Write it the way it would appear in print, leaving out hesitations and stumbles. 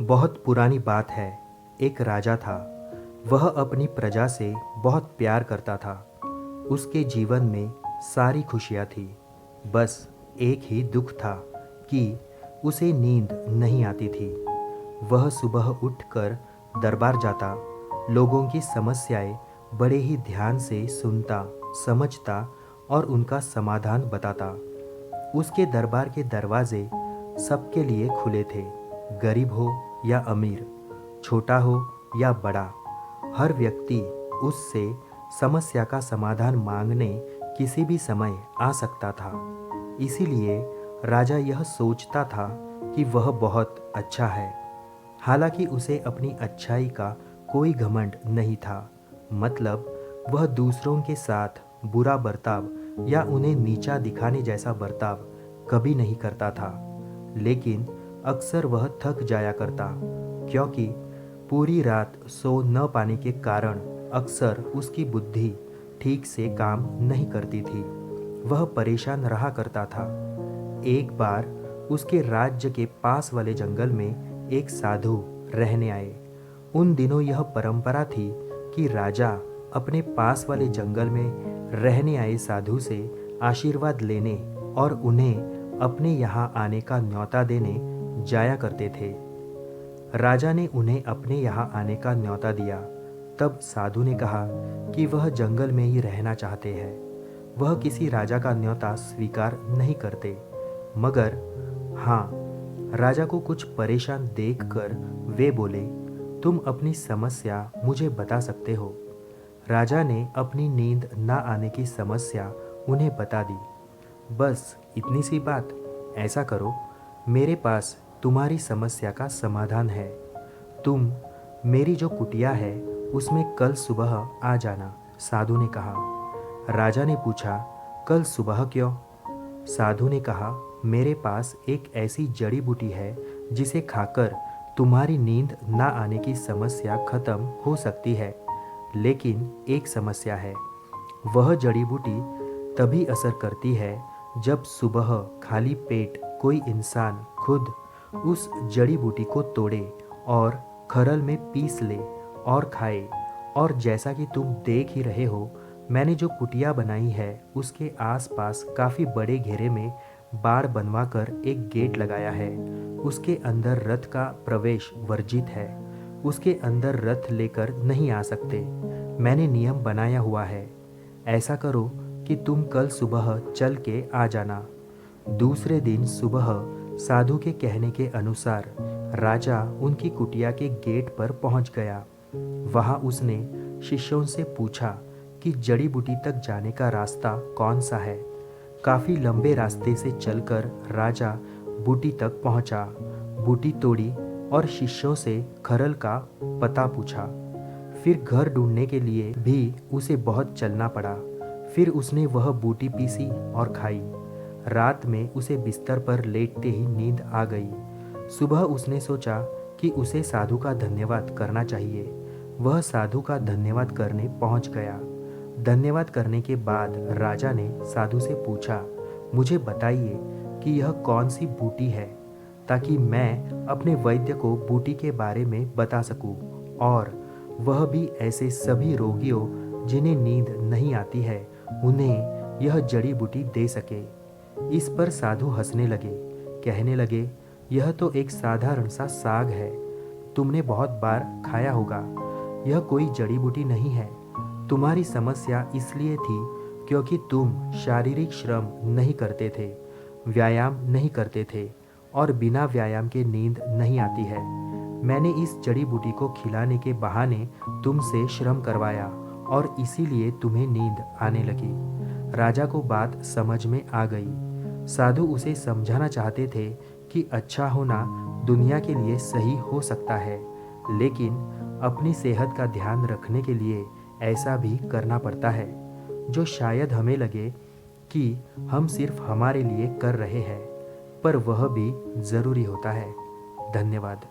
बहुत पुरानी बात है। एक राजा था। वह अपनी प्रजा से बहुत प्यार करता था। उसके जीवन में सारी खुशियाँ थी। बस एक ही दुख था कि उसे नींद नहीं आती थी। वह सुबह उठकर दरबार जाता, लोगों की समस्याएं बड़े ही ध्यान से सुनता, समझता और उनका समाधान बताता। उसके दरबार के दरवाजे सबके लिए खुले थे, गरीब हो या अमीर, छोटा हो या बड़ा। हर व्यक्ति उससे समस्या का समाधान मांगने किसी भी समय आ सकता था। इसीलिए राजा यह सोचता था कि वह बहुत अच्छा है। हालांकि उसे अपनी अच्छाई का कोई घमंड नहीं था। मतलब वह दूसरों के साथ बुरा बर्ताव या उन्हें नीचा दिखाने जैसा बर्ताव कभी नहीं करता था। लेकिन अक्सर वह थक जाया करता, क्योंकि पूरी रात सो न पाने के कारण अक्सर उसकी बुद्धि ठीक से काम नहीं करती थी। वह परेशान रहा करता था। एक बार उसके राज्य के पास वाले जंगल में एक साधु रहने आए। उन दिनों यह परंपरा थी कि राजा अपने पास वाले जंगल में रहने आए साधु से आशीर्वाद लेने और उन्हें अपने यहाँ आने का न्योता देने जाया करते थे। राजा ने उन्हें अपने यहाँ आने का न्योता दिया। तब साधु ने कहा कि वह जंगल में ही रहना चाहते हैं। वह किसी राजा का न्योता स्वीकार नहीं करते। मगर हाँ, राजा को कुछ परेशान देखकर वे बोले, तुम अपनी समस्या मुझे बता सकते हो। राजा ने अपनी नींद ना आने की समस्या उन्हें बता दी। बस इतनी सी बात। ऐसा करो, मेरे पास तुम्हारी समस्या का समाधान है। तुम मेरी जो कुटिया है उसमें कल सुबह आ जाना, साधु ने कहा। राजा ने पूछा, कल सुबह क्यों? साधु ने कहा, मेरे पास एक ऐसी जड़ी बूटी है जिसे खाकर तुम्हारी नींद ना आने की समस्या खत्म हो सकती है। लेकिन एक समस्या है। वह जड़ी बूटी तभी असर करती है जब सुबह खाली पेट कोई इंसान खुद उस जड़ी बूटी को तोड़े और खरल में पीस ले और खाए। और जैसा कि तुम देख ही रहे हो, मैंने जो कुटिया बनाई है उसके आसपास काफ़ी बड़े घेरे में बाड़ बनवाकर एक गेट लगाया है। उसके अंदर रथ का प्रवेश वर्जित है। उसके अंदर रथ लेकर नहीं आ सकते। मैंने नियम बनाया हुआ है। ऐसा करो कि तुम कल सुबह चल के आ जाना। दूसरे दिन सुबह साधु के कहने के अनुसार राजा उनकी कुटिया के गेट पर पहुंच गया। वहां उसने शिष्यों से पूछा कि जड़ी बूटी तक जाने का रास्ता कौन सा है। काफ़ी लंबे रास्ते से चलकर राजा बूटी तक पहुंचा, बूटी तोड़ी और शिष्यों से खरल का पता पूछा। फिर घर ढूंढने के लिए भी उसे बहुत चलना पड़ा। फिर उसने वह बूटी पीसी और खाई। रात में उसे बिस्तर पर लेटते ही नींद आ गई। सुबह उसने सोचा कि उसे साधु का धन्यवाद करना चाहिए। वह साधु का धन्यवाद करने पहुंच गया। धन्यवाद करने के बाद राजा ने साधु से पूछा, मुझे बताइए कि यह कौन सी बूटी है, ताकि मैं अपने वैद्य को बूटी के बारे में बता सकूं और वह भी ऐसे सभी रोगियों जिन्हें नींद नहीं आती है उन्हें यह जड़ी बूटी दे सके। इस पर साधु हंसने लगे, कहने लगे, यह तो एक साधारण सा साग है, तुमने बहुत बार खाया होगा। यह कोई जड़ी बूटी नहीं है। तुम्हारी समस्या इसलिए थी क्योंकि तुम शारीरिक श्रम नहीं करते थे, व्यायाम नहीं करते थे और बिना व्यायाम के नींद नहीं आती है। मैंने इस जड़ी बूटी को खिलाने के बहाने तुमसे श्रम करवाया और इसीलिए तुम्हें नींद आने लगी। राजा को बात समझ में आ गई। साधु उसे समझाना चाहते थे कि अच्छा होना दुनिया के लिए सही हो सकता है, लेकिन अपनी सेहत का ध्यान रखने के लिए ऐसा भी करना पड़ता है, जो शायद हमें लगे कि हम सिर्फ हमारे लिए कर रहे हैं, पर वह भी ज़रूरी होता है। धन्यवाद।